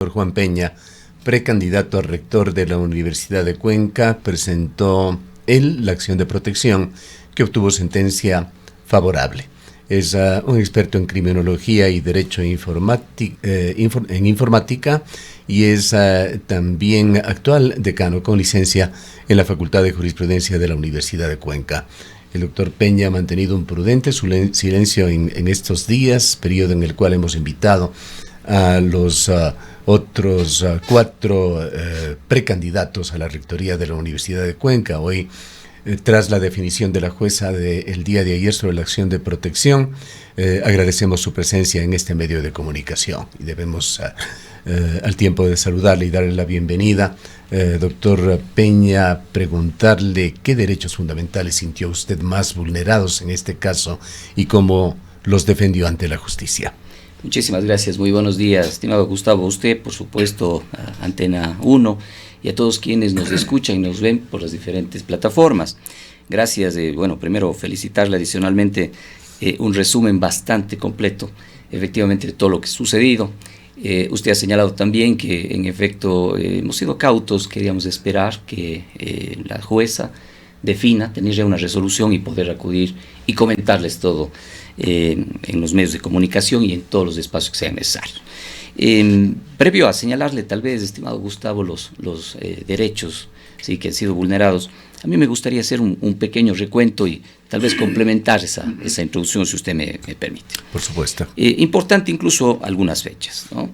doctor Juan Peña, precandidato a rector de la Universidad de Cuenca, presentó la acción de protección que obtuvo sentencia favorable. Es un experto en criminología y derecho en informática y es también actual decano con licencia en la Facultad de Jurisprudencia de la Universidad de Cuenca. El doctor Peña ha mantenido un prudente silencio en estos días, periodo en el cual hemos invitado a los otros 4 precandidatos a la rectoría de la Universidad de Cuenca. Hoy, tras la definición de la jueza el día de ayer sobre la acción de protección, agradecemos su presencia en este medio de comunicación y debemos, al tiempo de saludarle y darle la bienvenida, doctor Peña, preguntarle qué derechos fundamentales sintió usted más vulnerados en este caso y cómo los defendió ante la justicia. Muchísimas gracias, muy buenos días, estimado Gustavo, a usted, por supuesto, a Antena 1 y a todos quienes nos escuchan y nos ven por las diferentes plataformas. Gracias, primero felicitarle adicionalmente un resumen bastante completo, efectivamente, de todo lo que ha sucedido. Usted ha señalado también que, en efecto, hemos sido cautos, queríamos esperar que la jueza defina, tener ya una resolución y poder acudir y comentarles todo en los medios de comunicación y en todos los espacios que sean necesarios. Previo a señalarle, tal vez, estimado Gustavo, los derechos, sí, que han sido vulnerados, a mí me gustaría hacer un pequeño recuento y tal vez complementar esa introducción, si usted me permite. Por supuesto. Importante incluso algunas fechas, ¿no?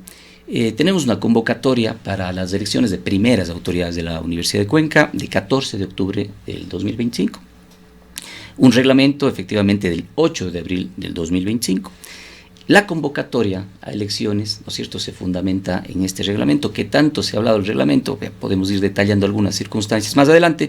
Tenemos una convocatoria para las elecciones de primeras autoridades de la Universidad de Cuenca de 14 de octubre del 2025. Un reglamento efectivamente del 8 de abril del 2025. La convocatoria a elecciones, ¿no es cierto?, se fundamenta en este reglamento, que tanto se ha hablado del reglamento, podemos ir detallando algunas circunstancias más adelante,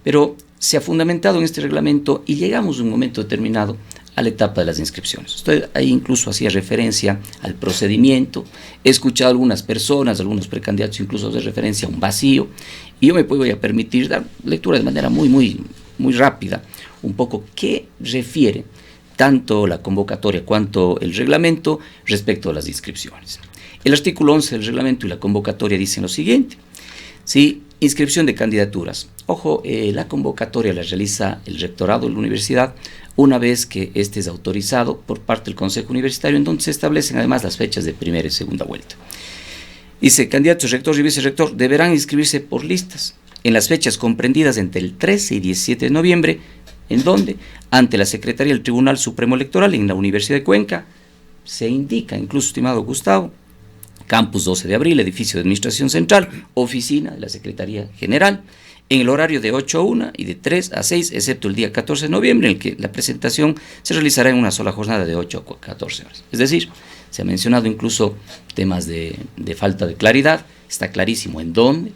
pero se ha fundamentado en este reglamento y llegamos en un momento determinado a la etapa de las inscripciones. Usted ahí incluso hacía referencia al procedimiento, he escuchado a algunas personas, algunos precandidatos incluso hacer referencia a un vacío, y yo me voy a permitir dar lectura de manera muy rápida, un poco qué refiere tanto la convocatoria cuanto el reglamento respecto a las inscripciones. El artículo 11 del reglamento y la convocatoria dicen lo siguiente: ¿sí? Inscripción de candidaturas. Ojo, la convocatoria la realiza el rectorado de la universidad una vez que éste es autorizado por parte del Consejo Universitario, en donde se establecen además las fechas de primera y segunda vuelta. Dice: candidatos, rector y vicerrector deberán inscribirse por listas en las fechas comprendidas entre el 13 y 17 de noviembre, en donde, ante la Secretaría del Tribunal Supremo Electoral en la Universidad de Cuenca, se indica, incluso, estimado Gustavo, Campus 12 de abril, edificio de Administración Central, oficina de la Secretaría General, en el horario de 8 a 1 y de 3 a 6, excepto el día 14 de noviembre, en el que la presentación se realizará en una sola jornada de 8 a 14 horas. Es decir, se ha mencionado incluso temas de falta de claridad, está clarísimo en dónde,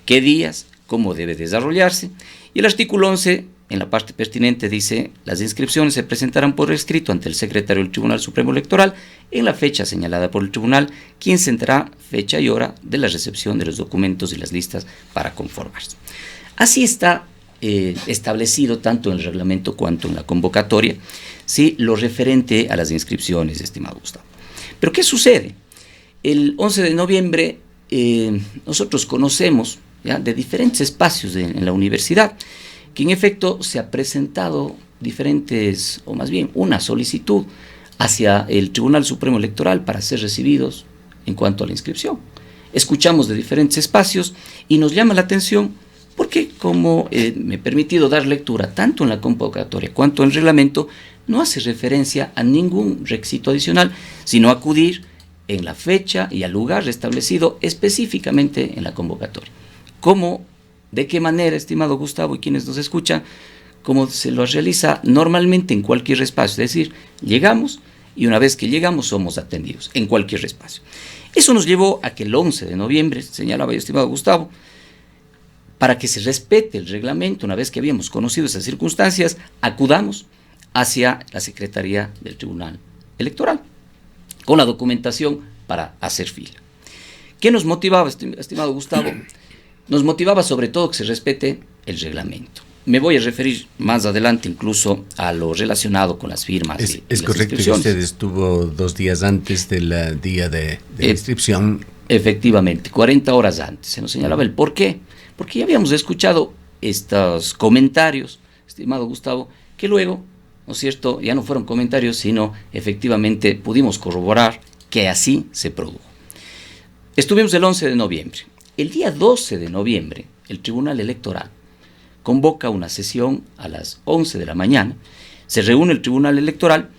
qué días, cómo debe desarrollarse, y el artículo 11, en la parte pertinente, dice: las inscripciones se presentarán por escrito ante el secretario del Tribunal Supremo Electoral en la fecha señalada por el tribunal, quien centrará fecha y hora de la recepción de los documentos y las listas para conformarse. Así está establecido tanto en el reglamento cuanto en la convocatoria, ¿sí?, lo referente a las inscripciones, estimado Gustavo. Pero ¿qué sucede? El 11 de noviembre nosotros conocemos ya de diferentes espacios en la universidad que en efecto se ha presentado diferentes, o más bien una solicitud hacia el Tribunal Supremo Electoral para ser recibidos en cuanto a la inscripción. Escuchamos de diferentes espacios y nos llama la atención porque, como me he permitido dar lectura tanto en la convocatoria cuanto en el reglamento, no hace referencia a ningún requisito adicional, sino acudir en la fecha y al lugar establecido específicamente en la convocatoria. ¿De qué manera, estimado Gustavo y quienes nos escuchan? Como se lo realiza normalmente en cualquier espacio, es decir, llegamos y una vez que llegamos somos atendidos en cualquier espacio. Eso nos llevó a que el 11 de noviembre, señalaba yo, estimado Gustavo, para que se respete el reglamento, una vez que habíamos conocido esas circunstancias, acudamos hacia la Secretaría del Tribunal Electoral con la documentación para hacer fila. ¿Qué nos motivaba, estimado Gustavo? Nos motivaba sobre todo que se respete el reglamento. me voy a referir más adelante incluso a lo relacionado con las firmas. Es correcto que usted estuvo 2 días antes del día de inscripción. Efectivamente, 40 horas antes. Se nos señalaba el por qué. Porque ya habíamos escuchado estos comentarios, estimado Gustavo, que luego, ¿no es cierto?, ya no fueron comentarios, sino efectivamente pudimos corroborar que así se produjo. Estuvimos el 11 de noviembre. El día 12 de noviembre, el Tribunal Electoral convoca una sesión a las 11 de la mañana, se reúne el Tribunal Electoral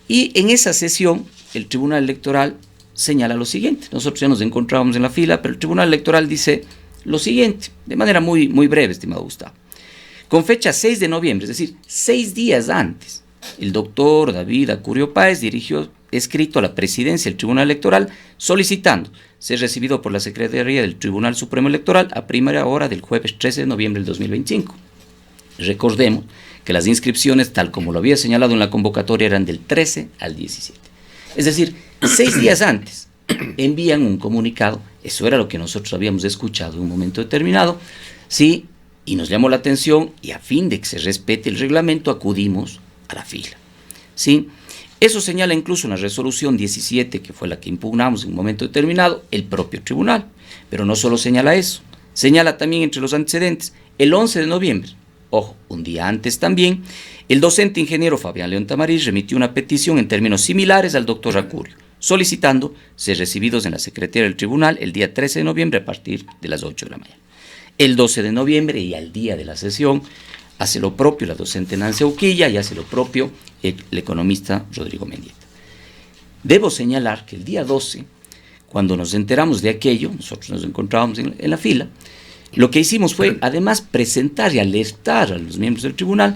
y en esa sesión el Tribunal Electoral señala lo siguiente. Nosotros ya nos encontrábamos en la fila, pero el Tribunal Electoral dice lo siguiente, de manera muy, muy breve, estimado Gustavo. Con fecha 6 de noviembre, es decir, 6 días antes, el doctor David Acurio Páez dirigió escrito a la presidencia del Tribunal Electoral solicitando ser recibido por la Secretaría del Tribunal Supremo Electoral a primera hora del jueves 13 de noviembre del 2025. Recordemos que las inscripciones, tal como lo había señalado en la convocatoria, eran del 13 al 17. Es decir, 6 días antes envían un comunicado, eso era lo que nosotros habíamos escuchado en un momento determinado, sí, y nos llamó la atención y a fin de que se respete el reglamento acudimos a la fila, ¿sí? Eso señala incluso en la resolución 17, que fue la que impugnamos en un momento determinado, el propio tribunal. Pero no solo señala eso, señala también entre los antecedentes, el 11 de noviembre, ojo, un día antes también, el docente ingeniero Fabián León Tamariz remitió una petición en términos similares al doctor Acurio, solicitando ser recibidos en la Secretaría del Tribunal el día 13 de noviembre a partir de las 8 de la mañana. El 12 de noviembre y al día de la sesión, hace lo propio la docente Nancy Auquilla y hace lo propio el economista Rodrigo Mendieta. Debo señalar que el día 12, cuando nos enteramos de aquello, nosotros nos encontrábamos en la fila, lo que hicimos fue además presentar y alertar a los miembros del tribunal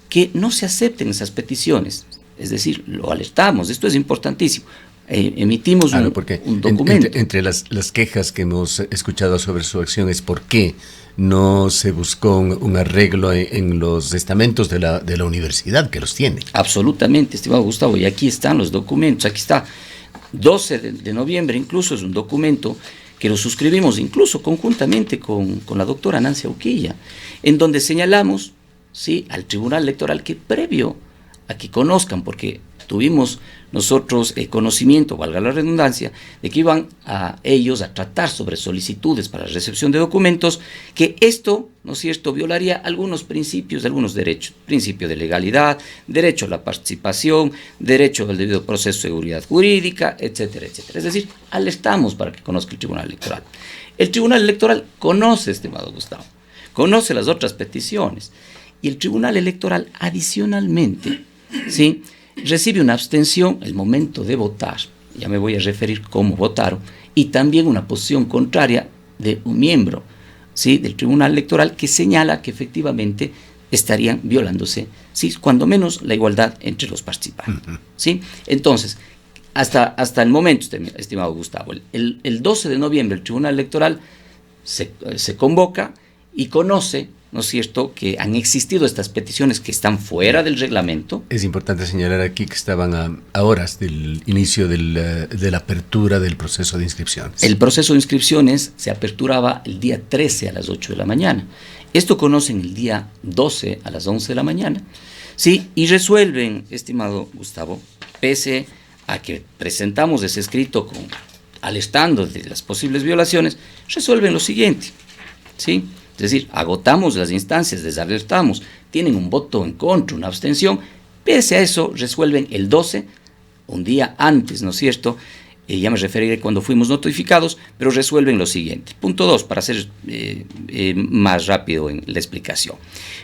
que no se acepten esas peticiones. Es decir, lo alertamos, esto es importantísimo. Emitimos un documento. Entre las quejas que hemos escuchado sobre su acción es por qué no se buscó un arreglo en los estamentos de la universidad, que los tiene. Absolutamente, estimado Gustavo, y aquí están los documentos, aquí está, 12 de noviembre incluso es un documento que lo suscribimos incluso conjuntamente con la doctora Nancy Auquilla, en donde señalamos, sí, al Tribunal Electoral que previo a que conozcan, porque tuvimos nosotros conocimiento, valga la redundancia, de que iban a ellos a tratar sobre solicitudes para la recepción de documentos, que esto, ¿no es cierto?, violaría algunos principios, algunos derechos, principio de legalidad, derecho a la participación, derecho al debido proceso de seguridad jurídica, etcétera, etcétera. Es decir, alertamos para que conozca el Tribunal Electoral. El Tribunal Electoral conoce, estimado Gustavo, conoce las otras peticiones, y el Tribunal Electoral adicionalmente, ¿sí?, recibe una abstención el momento de votar, ya me voy a referir cómo votaron, y también una posición contraria de un miembro, ¿sí?, del Tribunal Electoral que señala que efectivamente estarían violándose, ¿sí?, cuando menos la igualdad entre los participantes. ¿Sí? Entonces, hasta el momento, estimado Gustavo, el 12 de noviembre el Tribunal Electoral se convoca y conoce, ¿no es cierto?, que han existido estas peticiones que están fuera del reglamento. Es importante señalar aquí que estaban a horas del inicio de la apertura del proceso de inscripciones. El proceso de inscripciones se aperturaba el día 13 a las 8 de la mañana. Esto conocen el día 12 a las 11 de la mañana. Sí, y resuelven, estimado Gustavo, pese a que presentamos ese escrito alertando de las posibles violaciones, resuelven lo siguiente, ¿sí? Es decir, agotamos las instancias, les alertamos, tienen un voto en contra, una abstención, pese a eso resuelven el 12, un día antes, ¿no es cierto?, ya me referiré cuando fuimos notificados, pero resuelven lo siguiente. Punto 2, para ser más rápido en la explicación.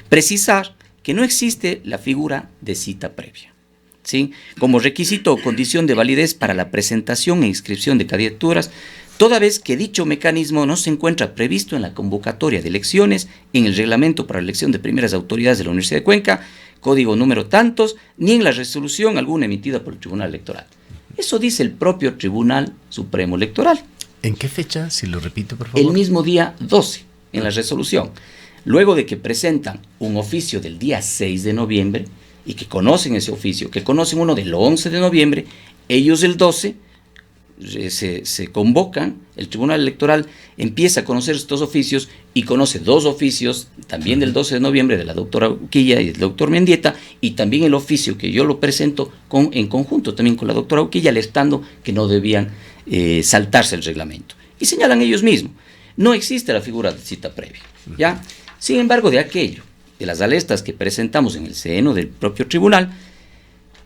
Precisar que no existe la figura de cita previa, ¿sí?, como requisito o condición de validez para la presentación e inscripción de candidaturas, toda vez que dicho mecanismo no se encuentra previsto en la convocatoria de elecciones, en el reglamento para la elección de primeras autoridades de la Universidad de Cuenca, código número tantos, ni en la resolución alguna emitida por el Tribunal Electoral. Eso dice el propio Tribunal Supremo Electoral. ¿En qué fecha? Si lo repito, por favor. El mismo día 12, en la resolución. Luego de que presentan un oficio del día 6 de noviembre, y que conocen ese oficio, que conocen uno del 11 de noviembre, ellos el 12 se convocan, el Tribunal Electoral empieza a conocer estos oficios y conoce 2 oficios, también del 12 de noviembre de la doctora Uquilla y del doctor Mendieta, y también el oficio que yo lo presento en conjunto también con la doctora Uquilla, alertando que no debían saltarse el reglamento. Y señalan ellos mismos, no existe la figura de cita previa, ¿ya? Sin embargo, de aquello, de las alertas que presentamos en el seno del propio tribunal,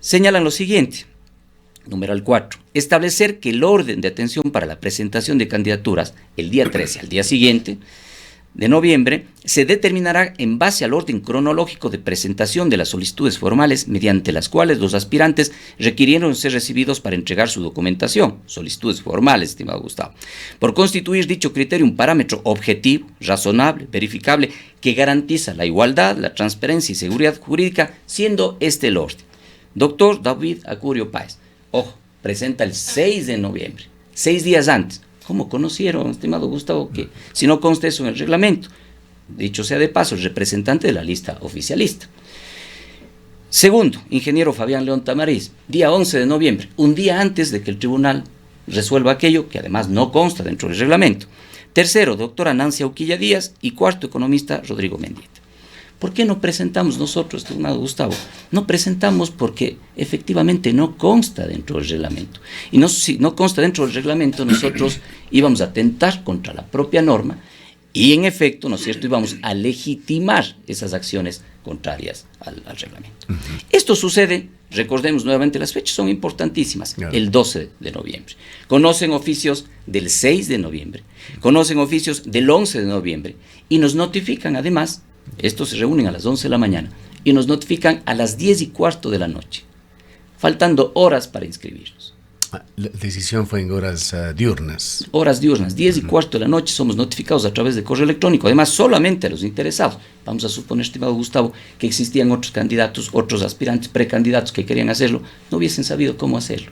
señalan lo siguiente. Numeral 4. Establecer que el orden de atención para la presentación de candidaturas el día 13 al día siguiente de noviembre se determinará en base al orden cronológico de presentación de las solicitudes formales mediante las cuales los aspirantes requirieron ser recibidos para entregar su documentación. Solicitudes formales, estimado Gustavo. Por constituir dicho criterio un parámetro objetivo, razonable, verificable, que garantiza la igualdad, la transparencia y seguridad jurídica, siendo este el orden. Doctor David Acurio Páez. Ojo, presenta el 6 de noviembre, 6 días antes. ¿Cómo conocieron, estimado Gustavo, que si no consta eso en el reglamento? Dicho sea de paso, el representante de la lista oficialista. Segundo, ingeniero Fabián León Tamariz, día 11 de noviembre, un día antes de que el tribunal resuelva aquello que además no consta dentro del reglamento. Tercero, doctora Nancy Uquilla Díaz. Y cuarto, economista Rodrigo Mendieta. ¿Por qué no presentamos nosotros, estimado Gustavo? No presentamos porque efectivamente no consta dentro del reglamento. Y si no consta dentro del reglamento, nosotros íbamos a atentar contra la propia norma y en efecto, ¿no es cierto?, íbamos a legitimar esas acciones contrarias al reglamento. Esto sucede, recordemos nuevamente las fechas, son importantísimas, el 12 de noviembre. Conocen oficios del 6 de noviembre, conocen oficios del 11 de noviembre y nos notifican además. Estos se reúnen a las 11 de la mañana y nos notifican a las 10:15 de la noche, faltando horas para inscribirnos. La decisión fue en horas diurnas. Horas diurnas, 10:15 de la noche, somos notificados a través de correo electrónico, además solamente a los interesados. Vamos a suponer, estimado Gustavo, que existían otros candidatos, otros aspirantes, precandidatos que querían hacerlo, no hubiesen sabido cómo hacerlo.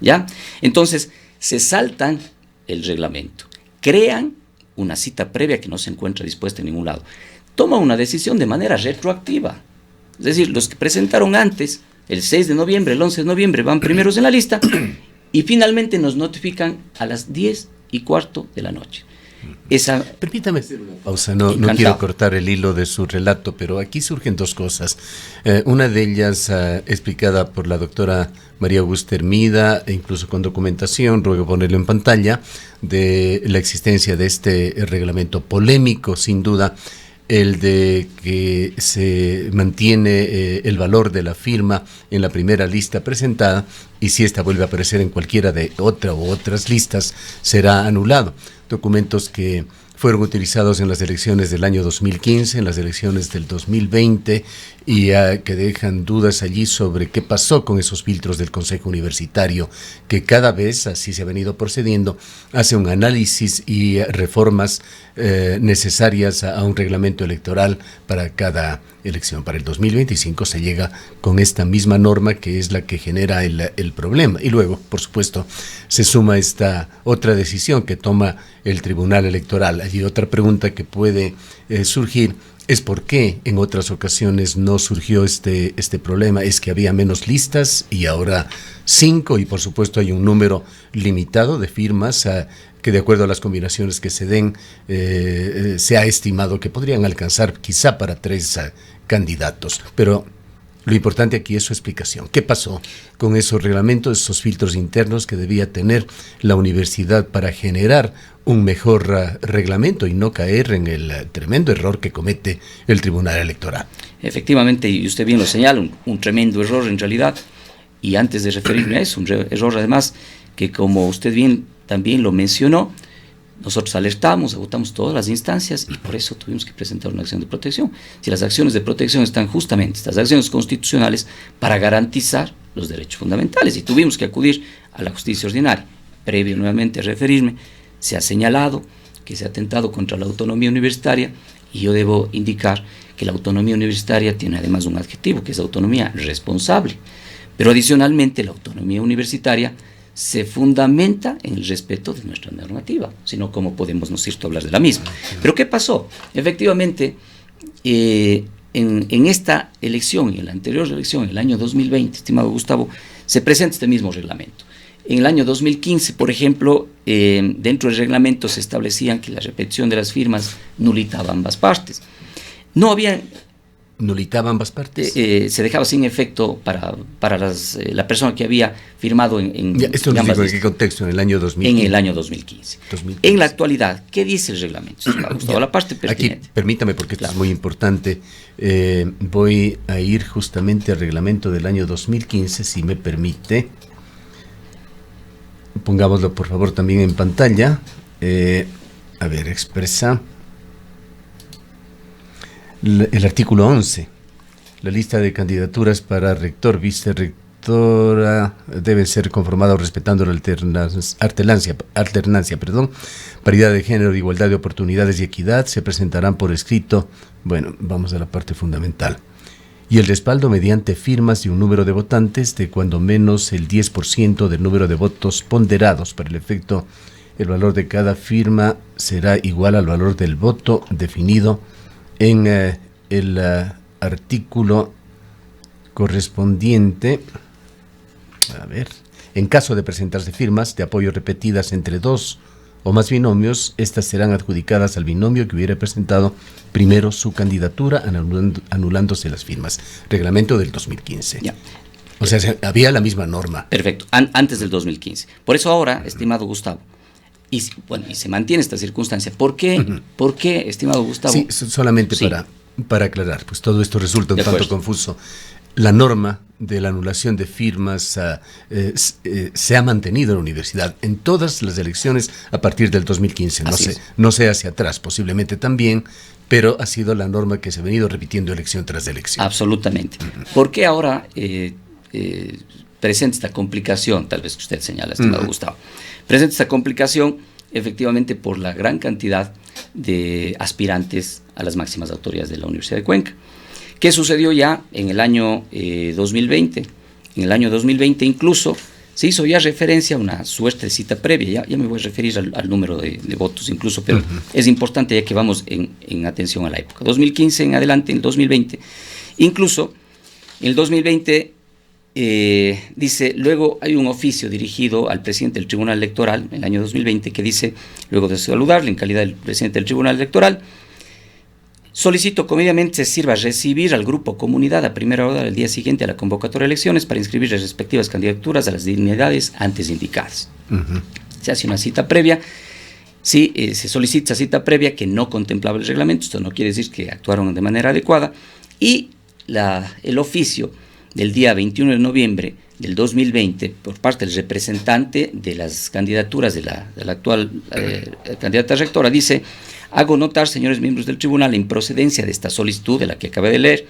¿Ya? Entonces, se saltan el reglamento, crean una cita previa que no se encuentra dispuesta en ningún lado. Toma una decisión de manera retroactiva. Es decir, los que presentaron antes, el 6 de noviembre, el 11 de noviembre, van primeros en la lista y finalmente nos notifican a las 10:15 de la noche. Permítame hacer una pausa, no quiero cortar el hilo de su relato, pero aquí surgen 2 cosas. Una de ellas, explicada por la doctora María Augusta Hermida, e incluso con documentación, ruego ponerlo en pantalla, de la existencia de este reglamento polémico, sin duda, el de que se mantiene el valor de la firma en la primera lista presentada y si esta vuelve a aparecer en cualquiera de otra u otras listas será anulado. Documentos que fueron utilizados en las elecciones del año 2015, en las elecciones del 2020 y que dejan dudas allí sobre qué pasó con esos filtros del Consejo Universitario, que cada vez, así se ha venido procediendo, hace un análisis y reformas necesarias a un reglamento electoral para cada elección. Para el 2025 se llega con esta misma norma que es la que genera el problema. Y luego, por supuesto, se suma esta otra decisión que toma el Tribunal Electoral. Allí otra pregunta que puede surgir es por qué en otras ocasiones no surgió este problema. Es que había menos listas y ahora 5 y por supuesto hay un número limitado de firmas que de acuerdo a las combinaciones que se den se ha estimado que podrían alcanzar quizá para 3 candidatos. Pero lo importante aquí es su explicación. ¿Qué pasó con esos reglamentos, esos filtros internos que debía tener la universidad para generar un mejor reglamento y no caer en el tremendo error que comete el Tribunal Electoral? Efectivamente, y usted bien lo señala, un tremendo error en realidad. Y antes de referirme a eso, un error además que, como usted bien también lo mencionó, nosotros alertamos, agotamos todas las instancias y por eso tuvimos que presentar una acción de protección. Si las acciones de protección están justamente, estas acciones constitucionales, para garantizar los derechos fundamentales y tuvimos que acudir a la justicia ordinaria. Previo nuevamente a referirme, se ha señalado que se ha atentado contra la autonomía universitaria y yo debo indicar que la autonomía universitaria tiene además un adjetivo que es autonomía responsable, pero adicionalmente la autonomía universitaria se fundamenta en el respeto de nuestra normativa, sino cómo podemos, ¿no es cierto?, hablar de la misma. Pero ¿qué pasó? Efectivamente, en esta elección y en la anterior elección, en el año 2020, estimado Gustavo, se presenta este mismo reglamento. En el año 2015, por ejemplo, dentro del reglamento se establecían que la repetición de las firmas nulitaba ambas partes. No había... ¿Nulitaba ambas partes? Se dejaba sin efecto para la persona que había firmado ¿Esto nos dijo en qué contexto? ¿En el año 2015? En el año 2015. En la actualidad, ¿qué dice el reglamento? Me ha gustado la parte pertinente. Aquí, permítame, porque esto es muy importante. Voy a ir justamente al reglamento del año 2015, si me permite. Pongámoslo, por favor, también en pantalla. A ver, expresa. El artículo 11, la lista de candidaturas para rector, vicerrectora deben ser conformadas respetando la alternancia, paridad de género, igualdad de oportunidades y equidad. Se presentarán por escrito. Bueno, vamos a la parte fundamental. Y el respaldo mediante firmas de un número de votantes de cuando menos el 10% del número de votos ponderados. Para el efecto, el valor de cada firma será igual al valor del voto definido en el artículo correspondiente. A ver, en caso de presentarse firmas de apoyo repetidas entre dos o más binomios, estas serán adjudicadas al binomio que hubiera presentado primero su candidatura, anulándose las firmas. Reglamento del 2015. Ya. O sea, había la misma norma. Perfecto, antes del 2015. Por eso ahora, estimado Gustavo, y se mantiene esta circunstancia. ¿Por qué, ¿por qué, estimado Gustavo? Sí, solamente para aclarar, pues todo esto resulta un tanto confuso. La norma de la anulación de firmas se ha mantenido en la universidad en todas las elecciones a partir del 2015. No sé hacia atrás, posiblemente también, pero ha sido la norma que se ha venido repitiendo elección tras elección. Absolutamente. ¿Por qué ahora presenta esta complicación? Tal vez que usted señala, estimado Gustavo. Presenta esta complicación efectivamente por la gran cantidad de aspirantes a las máximas autoridades de la Universidad de Cuenca. ¿Qué sucedió ya en el año 2020? En el año 2020 incluso se hizo ya referencia a una suerte de cita previa, ya me voy a referir al número de votos incluso, pero es importante ya que vamos en atención a la época. 2015 en adelante, en el 2020. Incluso en el 2020 dice, luego hay un oficio dirigido al presidente del Tribunal Electoral en el año 2020 que dice, luego de saludarle en calidad del presidente del Tribunal Electoral, solicito comedidamente se sirva a recibir al grupo comunidad a primera hora del día siguiente a la convocatoria de elecciones para inscribir las respectivas candidaturas a las dignidades antes indicadas. Se hace una cita previa. Sí, se solicita cita previa que no contemplaba el reglamento. Esto no quiere decir que actuaron de manera adecuada. Y el oficio del día 21 de noviembre del 2020 por parte del representante de las candidaturas de la actual candidata rectora dice: hago notar, señores miembros del tribunal, la improcedencia de esta solicitud de la que acabé de leer,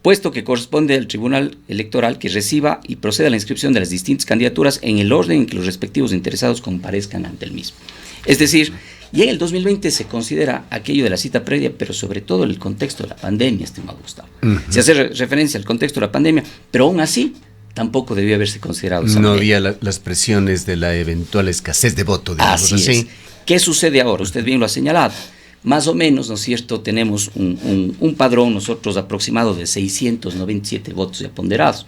puesto que corresponde al tribunal electoral que reciba y proceda a la inscripción de las distintas candidaturas en el orden en que los respectivos interesados comparezcan ante el mismo. Es decir, y en el 2020 se considera aquello de la cita previa, pero sobre todo en el contexto de la pandemia, estimado Gustavo. Se hace referencia al contexto de la pandemia, pero aún así tampoco debió haberse considerado. No había las presiones de la eventual escasez de voto, digamos así. ¿Qué sucede ahora? Usted bien lo ha señalado. Más o menos, ¿no es cierto?, tenemos un padrón nosotros aproximado de 697 votos ya ponderados.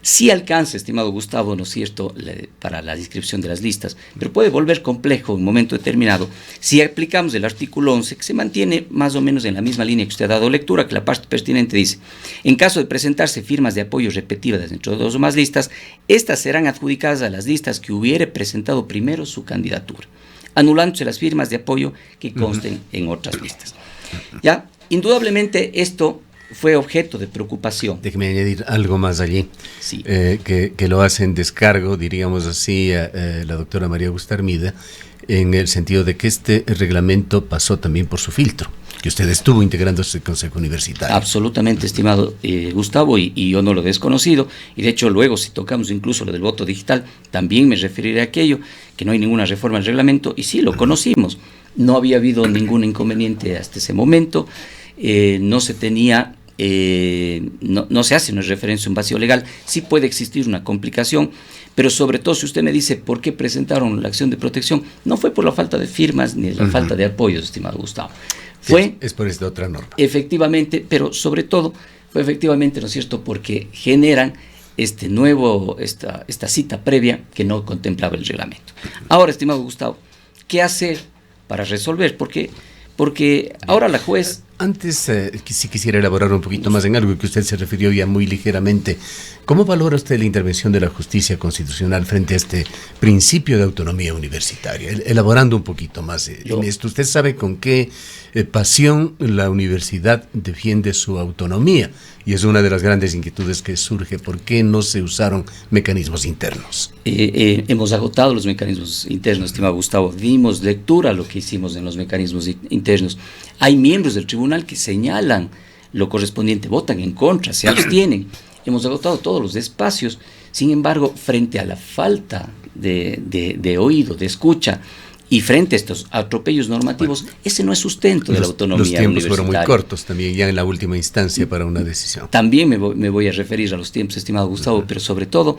Sí alcanza, estimado Gustavo, ¿no es cierto?, para la inscripción de las listas, pero puede volver complejo en un momento determinado si aplicamos el artículo 11, que se mantiene más o menos en la misma línea que usted ha dado lectura, que la parte pertinente dice: en caso de presentarse firmas de apoyo repetidas dentro de dos o más listas, estas serán adjudicadas a las listas que hubiere presentado primero su candidatura, anulándose las firmas de apoyo que consten en otras listas. Ya, indudablemente esto fue objeto de preocupación. Déjeme añadir algo más allí, sí. Que lo hace en descargo, diríamos así, a la doctora María Augusta Armida, en el sentido de que este reglamento pasó también por su filtro, que usted estuvo integrando ese consejo universitario. Absolutamente, estimado Gustavo, y yo no lo he desconocido, y de hecho luego si tocamos incluso lo del voto digital, también me referiré a aquello, que no hay ninguna reforma al reglamento, y sí, lo conocimos. No había habido ningún inconveniente hasta ese momento, no se tenía, no se hace una referencia a un vacío legal. Sí puede existir una complicación, pero sobre todo si usted me dice por qué presentaron la acción de protección, no fue por la falta de firmas ni la falta de apoyos, estimado Gustavo. Es por esta otra norma. Efectivamente, pero sobre todo fue efectivamente, ¿no es cierto?, porque generan esta cita previa que no contemplaba el reglamento. Ahora, estimado Gustavo, ¿qué hacer para resolver? Porque ahora la juez... Antes, sí quisiera elaborar un poquito más en algo que usted se refirió ya muy ligeramente. ¿Cómo valora usted la intervención de la justicia constitucional frente a este principio de autonomía universitaria? Elaborando un poquito más en esto. Usted sabe con qué pasión la universidad defiende su autonomía, y es una de las grandes inquietudes que surge. ¿Por qué no se usaron mecanismos internos? Hemos agotado los mecanismos internos, estimado Gustavo. Dimos lectura a lo que hicimos en los mecanismos internos. Hay miembros del tribunal que señalan lo correspondiente, votan en contra, se abstienen. Hemos agotado todos los espacios. Sin embargo, frente a la falta de oído, de escucha, y frente a estos atropellos normativos, ese no es sustento de la autonomía universitaria. Los tiempos fueron muy cortos también, ya en la última instancia para una decisión. También me voy a referir a los tiempos, estimado Gustavo, pero sobre todo,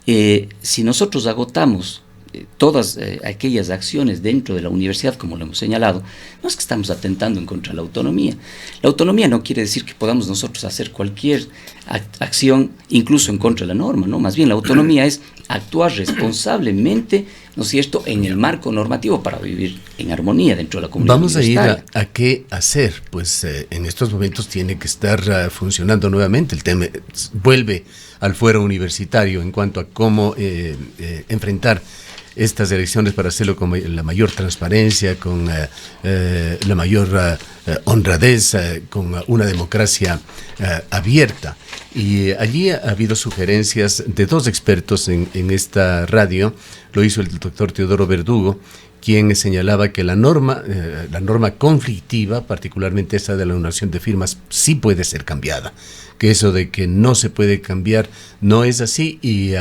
si nosotros agotamos todas aquellas acciones dentro de la universidad, como lo hemos señalado, no es que estamos atentando en contra de la autonomía. La autonomía no quiere decir que podamos nosotros hacer cualquier acción, incluso en contra de la norma, ¿no? Más bien la autonomía es actuar responsablemente, ¿no es cierto?, en el marco normativo para vivir en armonía dentro de la comunidad universitaria. Vamos a ir a qué hacer, pues en estos momentos tiene que estar funcionando nuevamente. El tema vuelve al fuero universitario en cuanto a cómo enfrentar estas elecciones para hacerlo con la mayor transparencia, con la mayor honradez, con una democracia abierta. Y allí ha habido sugerencias de dos expertos en esta radio. Lo hizo el doctor Teodoro Verdugo, quien señalaba que la norma conflictiva, particularmente esa de la anulación de firmas, sí puede ser cambiada, que eso de que no se puede cambiar no es así, y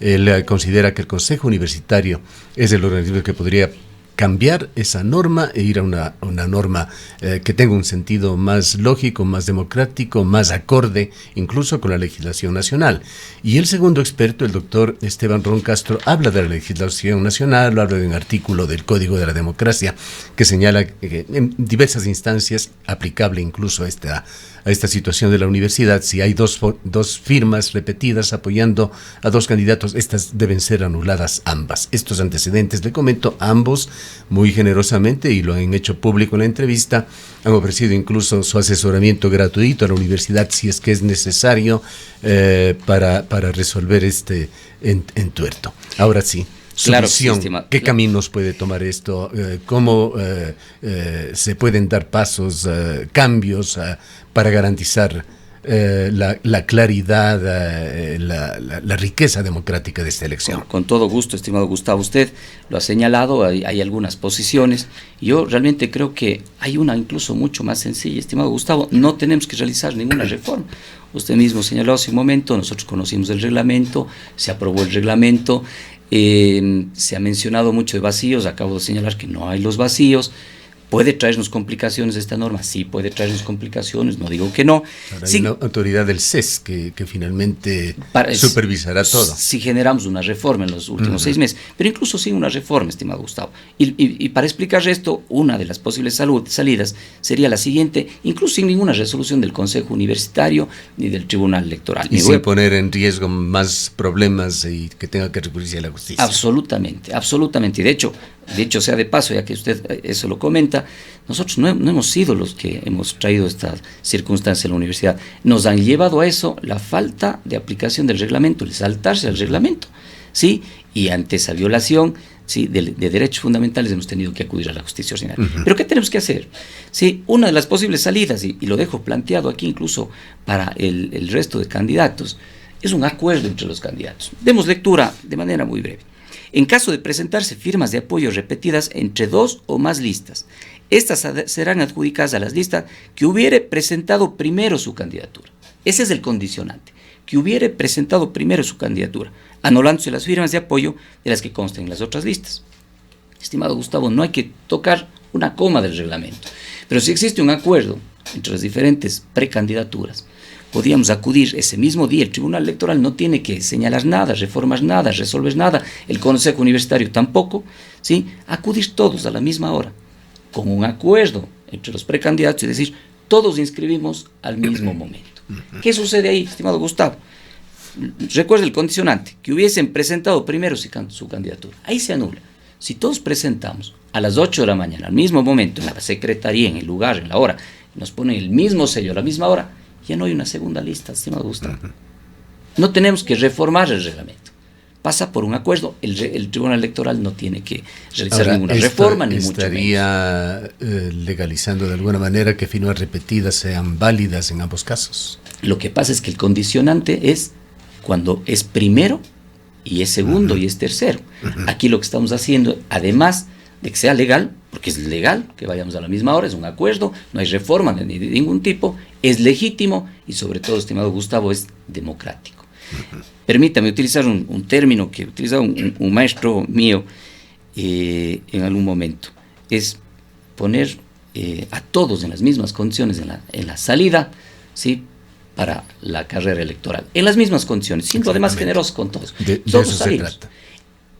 él considera que el Consejo Universitario es el organismo que podría cambiar esa norma e ir a una norma que tenga un sentido más lógico, más democrático, más acorde incluso con la legislación nacional. Y el segundo experto, el doctor Esteban Ron Castro, habla de la legislación nacional, habla de un artículo del Código de la Democracia que señala que en diversas instancias, aplicable incluso a esta situación de la universidad, si hay dos firmas repetidas apoyando a dos candidatos, estas deben ser anuladas ambas. Estos antecedentes, le comento, ambos muy generosamente, y lo han hecho público en la entrevista, han ofrecido incluso su asesoramiento gratuito a la universidad si es que es necesario para resolver este entuerto. Ahora sí. Claro, visión, ¿qué caminos puede tomar esto? ¿Cómo se pueden dar pasos, cambios para garantizar la claridad, la riqueza democrática de esta elección? Con todo gusto, estimado Gustavo, usted lo ha señalado, hay algunas posiciones. Yo realmente creo que hay una incluso mucho más sencilla, estimado Gustavo. No tenemos que realizar ninguna reforma. Usted mismo señaló hace un momento, nosotros conocimos el reglamento, se aprobó el reglamento. Se ha mencionado mucho de vacíos, acabo de señalar que no hay los vacíos. ¿Puede traernos complicaciones esta norma? Sí, puede traernos complicaciones, no digo que no. Ahora hay una autoridad del CES que finalmente supervisará todo. Si generamos una reforma en los últimos 6 meses, pero incluso sin una reforma, estimado Gustavo. Y para explicar esto, una de las posibles salidas sería la siguiente, incluso sin ninguna resolución del Consejo Universitario ni del Tribunal Electoral. Y sin poner en riesgo más problemas y que tenga que recurrirse a la justicia. Absolutamente, absolutamente. De hecho, sea de paso, ya que usted eso lo comenta, nosotros no hemos sido los que hemos traído esta circunstancia en la universidad. Nos han llevado a eso la falta de aplicación del reglamento, el saltarse al reglamento, ¿sí? Y ante esa violación, ¿sí?, de derechos fundamentales hemos tenido que acudir a la justicia ordinaria. ¿Pero qué tenemos que hacer? ¿Sí? Una de las posibles salidas, y lo dejo planteado aquí incluso para el resto de candidatos, es un acuerdo entre los candidatos. Demos lectura de manera muy breve. En caso de presentarse firmas de apoyo repetidas entre 2 o más listas, estas serán adjudicadas a las listas que hubiere presentado primero su candidatura. Ese es el condicionante, que hubiere presentado primero su candidatura, anulándose las firmas de apoyo de las que consten las otras listas. Estimado Gustavo, no hay que tocar una coma del reglamento, pero si existe un acuerdo entre las diferentes precandidaturas, podíamos acudir ese mismo día. El Tribunal Electoral no tiene que señalar nada, reformar nada, resolver nada, el Consejo Universitario tampoco, ¿sí? Acudir todos a la misma hora, con un acuerdo entre los precandidatos, y decir, todos inscribimos al mismo momento. ¿Qué sucede ahí, estimado Gustavo? recuerde el condicionante, que hubiesen presentado primero su candidatura. Ahí se anula. Si todos presentamos a las 8 de la mañana, al mismo momento, en la secretaría, en el lugar, en la hora, nos ponen el mismo sello a la misma hora, ya no hay una segunda lista, estimado Gustavo. No tenemos que reformar el reglamento. Pasa por un acuerdo. El Tribunal Electoral no tiene que realizar ninguna reforma, ni mucho menos. ¿Estaría legalizando de alguna manera que firmas repetidas sean válidas en ambos casos? Lo que pasa es que el condicionante es cuando es primero y es segundo y es tercero. Aquí lo que estamos haciendo, además de que sea legal, porque es legal que vayamos a la misma hora, es un acuerdo, no hay reforma de ningún tipo, es legítimo y sobre todo, estimado Gustavo, es democrático. Permítame utilizar un término que utilizaba un maestro mío en algún momento, es poner a todos en las mismas condiciones en la salida, ¿sí?, para la carrera electoral, en las mismas condiciones, siendo además generosos con todos. Todos eso salimos.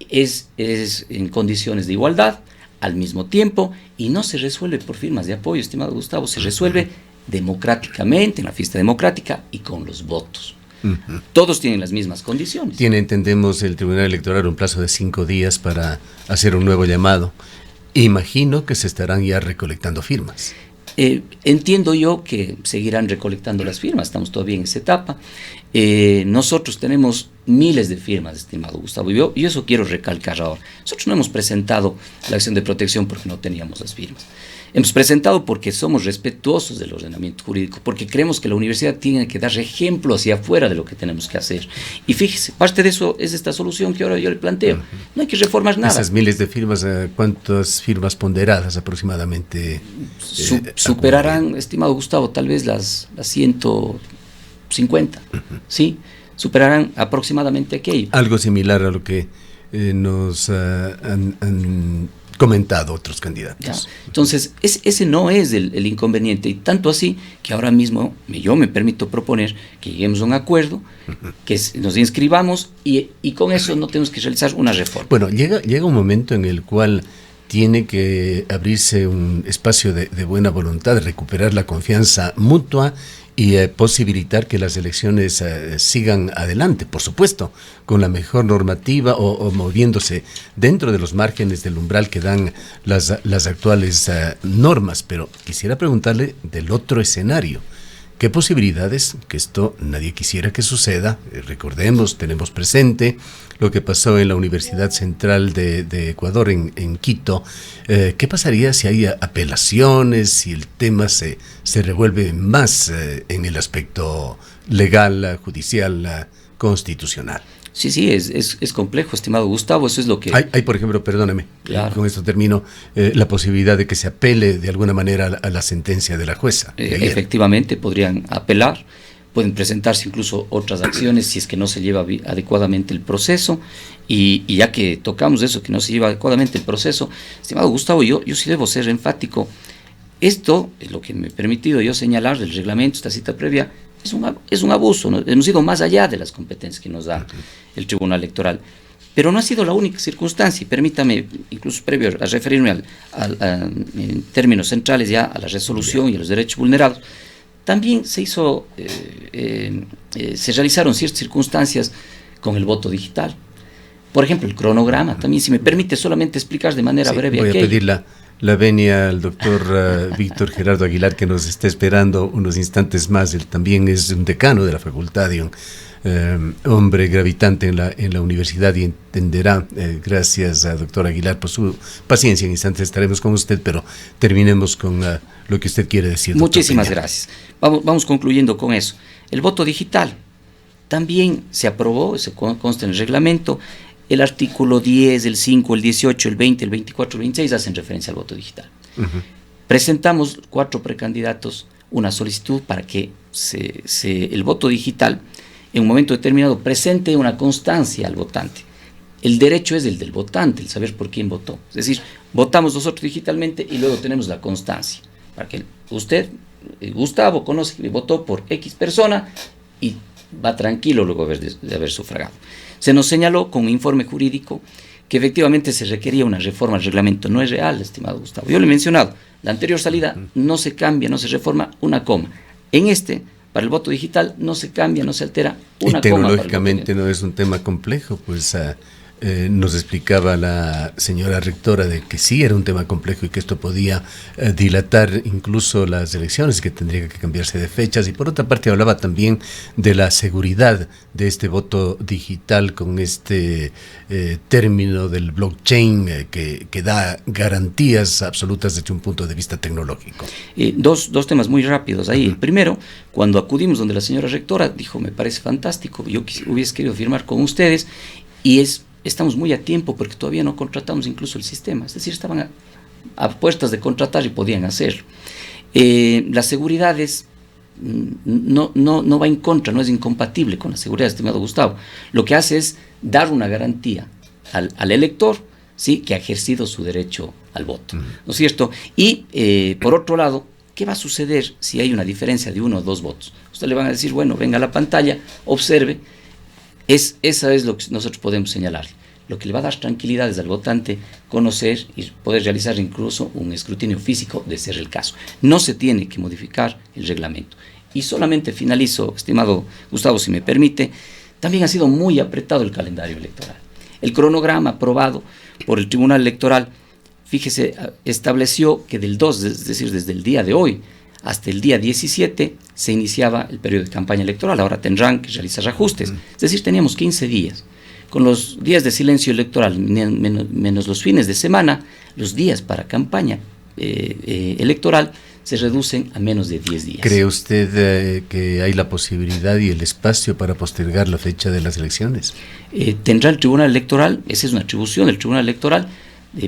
Es en condiciones de igualdad, al mismo tiempo, y no se resuelve por firmas de apoyo, estimado Gustavo, se resuelve democráticamente, en la fiesta democrática y con los votos. Todos tienen las mismas condiciones. Tiene, entendemos, el Tribunal Electoral un plazo de 5 días para hacer un nuevo llamado. Imagino que se estarán ya recolectando firmas. Entiendo yo que seguirán recolectando las firmas, estamos todavía en esa etapa. Nosotros tenemos miles de firmas, estimado Gustavo, y eso quiero recalcar ahora. Nosotros no hemos presentado la acción de protección porque no teníamos las firmas. Hemos presentado porque somos respetuosos del ordenamiento jurídico, porque creemos que la universidad tiene que dar ejemplo hacia afuera de lo que tenemos que hacer. Y fíjese, parte de eso es esta solución que ahora yo le planteo. No hay que reformar nada. Esas miles de firmas, ¿cuántas firmas ponderadas aproximadamente? Superarán, estimado Gustavo, tal vez las 150, ¿sí? Superarán aproximadamente aquello. Algo similar a lo que nos han comentado otros candidatos. Ya. Entonces, ese no es el inconveniente, y tanto así que ahora mismo yo me permito proponer que lleguemos a un acuerdo, que nos inscribamos y con eso no tenemos que realizar una reforma. Bueno, llega un momento en el cual tiene que abrirse un espacio de buena voluntad, de recuperar la confianza mutua y posibilitar que las elecciones sigan adelante, por supuesto, con la mejor normativa o moviéndose dentro de los márgenes del umbral que dan las actuales normas. Pero quisiera preguntarle del otro escenario. ¿Qué posibilidades? Que esto nadie quisiera que suceda. Recordemos, tenemos presente lo que pasó en la Universidad Central de Ecuador, en Quito. ¿Qué pasaría si hay apelaciones, si el tema se revuelve más en el aspecto legal, judicial, constitucional? Sí, es complejo, estimado Gustavo, eso es lo que... Hay por ejemplo, perdóneme, claro, con esto termino, la posibilidad de que se apele de alguna manera a la sentencia de la jueza. Efectivamente, podrían apelar, pueden presentarse incluso otras acciones si es que no se lleva adecuadamente el proceso, y ya que tocamos eso, que no se lleva adecuadamente el proceso, estimado Gustavo, yo sí debo ser enfático. Esto es lo que me he permitido yo señalar del reglamento, esta cita previa, es un abuso, ¿no? Hemos ido más allá de las competencias que nos da el Tribunal Electoral. Pero no ha sido la única circunstancia, y permítame, incluso previo a referirme en términos centrales ya a la resolución y a los derechos vulnerados, también se realizaron ciertas circunstancias con el voto digital. Por ejemplo, el cronograma, también, si me permite solamente explicar de manera breve voy a pedir la venia al doctor Víctor Gerardo Aguilar, que nos está esperando unos instantes más. Él también es un decano de la facultad y un hombre gravitante en la universidad, y entenderá, gracias a doctor Aguilar por su paciencia. En instantes estaremos con usted, pero terminemos con lo que usted quiere decir. Muchísimas gracias. Vamos concluyendo con eso. El voto digital también se aprobó, se consta en el reglamento. El artículo 10, el 5, el 18, el 20, el 24, el 26 hacen referencia al voto digital. Presentamos 4 precandidatos una solicitud para que el voto digital en un momento determinado presente una constancia al votante. El derecho es el del votante, el saber por quién votó. Es decir, votamos nosotros digitalmente y luego tenemos la constancia, para que usted, Gustavo, conoce que votó por X persona y va tranquilo luego de haber sufragado. Se nos señaló con un informe jurídico que efectivamente se requería una reforma al reglamento. No es real, estimado Gustavo. Yo le he mencionado, la anterior salida no se cambia, no se reforma una coma. En este para el voto digital no se cambia, no se altera una y tecnológicamente no es un tema complejo, pues nos explicaba la señora rectora de que sí era un tema complejo y que esto podía dilatar incluso las elecciones, que tendría que cambiarse de fechas, y por otra parte hablaba también de la seguridad de este voto digital con este término del blockchain que da garantías absolutas desde un punto de vista tecnológico. Dos temas muy rápidos ahí. El primero, cuando acudimos donde la señora rectora, dijo, me parece fantástico, yo hubiese querido firmar con ustedes, y estamos muy a tiempo porque todavía no contratamos incluso el sistema, es decir, estaban a puertas de contratar y podían hacerlo. La seguridad no va en contra, no es incompatible con la seguridad, estimado Gustavo. Lo que hace es dar una garantía al elector, ¿sí?, que ha ejercido su derecho al voto, ¿no es cierto? Y por otro lado, ¿qué va a suceder si hay una diferencia de 1 o 2 votos? Usted le van a decir, bueno, venga a la pantalla, observe. Esa es lo que nosotros podemos señalar. Lo que le va a dar tranquilidad es al votante conocer y poder realizar incluso un escrutinio físico de ser el caso. No se tiene que modificar el reglamento. Y solamente finalizo, estimado Gustavo, si me permite, también ha sido muy apretado el calendario electoral. El cronograma aprobado por el Tribunal Electoral, fíjese, estableció que del 2, es decir, desde el día de hoy, hasta el día 17 se iniciaba el periodo de campaña electoral. Ahora tendrán que realizar ajustes. Es decir, teníamos 15 días. Con los días de silencio electoral, menos los fines de semana, los días para campaña electoral se reducen a menos de 10 días. ¿Cree usted que hay la posibilidad y el espacio para postergar la fecha de las elecciones? Tendrá el Tribunal Electoral, esa es una atribución del Tribunal Electoral,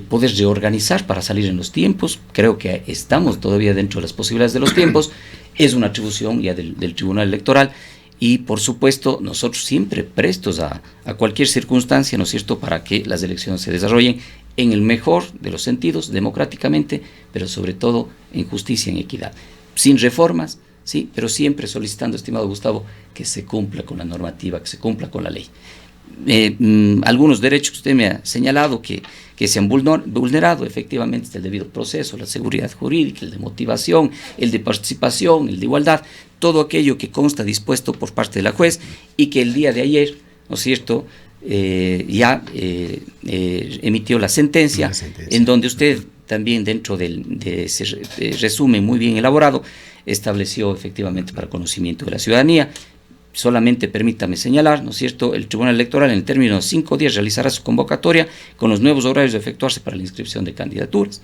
poder reorganizar para salir en los tiempos. Creo que estamos todavía dentro de las posibilidades de los tiempos. Es una atribución ya del Tribunal Electoral, y por supuesto nosotros siempre prestos a cualquier circunstancia, ¿no es cierto?, para que las elecciones se desarrollen en el mejor de los sentidos, democráticamente, pero sobre todo en justicia y en equidad, sin reformas, sí, pero siempre solicitando, estimado Gustavo, que se cumpla con la normativa, que se cumpla con la ley. Algunos derechos que usted me ha señalado que se han vulnerado, efectivamente, es el debido proceso, la seguridad jurídica, el de motivación, el de participación, el de igualdad, todo aquello que consta dispuesto por parte de la juez, y que el día de ayer, ¿no es cierto?, ya emitió la sentencia, en donde usted también, dentro de ese resumen muy bien elaborado, estableció efectivamente para conocimiento de la ciudadanía. Solamente permítame señalar, ¿no es cierto?, el Tribunal Electoral en el término de 5 días realizará su convocatoria con los nuevos horarios de efectuarse para la inscripción de candidaturas.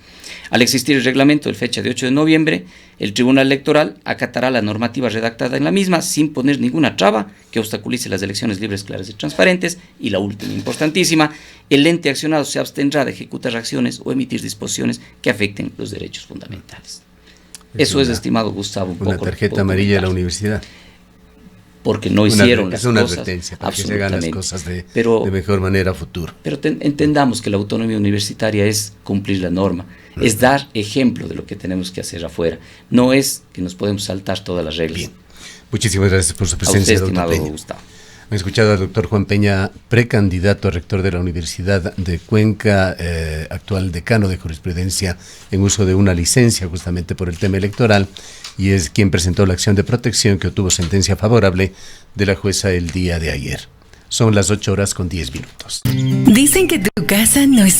Al existir el reglamento de fecha de 8 de noviembre, el Tribunal Electoral acatará la normativa redactada en la misma sin poner ninguna traba que obstaculice las elecciones libres, claras y transparentes. Y la última, importantísima, el ente accionado se abstendrá de ejecutar acciones o emitir disposiciones que afecten los derechos fundamentales. Eso es, estimado Gustavo, una tarjeta amarilla de la universidad. Porque no hicieron las cosas. Es una advertencia para que se hagan las cosas de mejor manera a futuro. Pero entendamos que la autonomía universitaria es cumplir la norma, es dar ejemplo de lo que tenemos que hacer afuera. No es que nos podemos saltar todas las reglas. Bien. Muchísimas gracias por su presencia, doctor Peña. Han escuchado al doctor Juan Peña, precandidato a rector de la Universidad de Cuenca, actual decano de jurisprudencia en uso de una licencia justamente por el tema electoral, y es quien presentó la acción de protección que obtuvo sentencia favorable de la jueza el día de ayer. Son las 8:10. Dicen que tu casa no es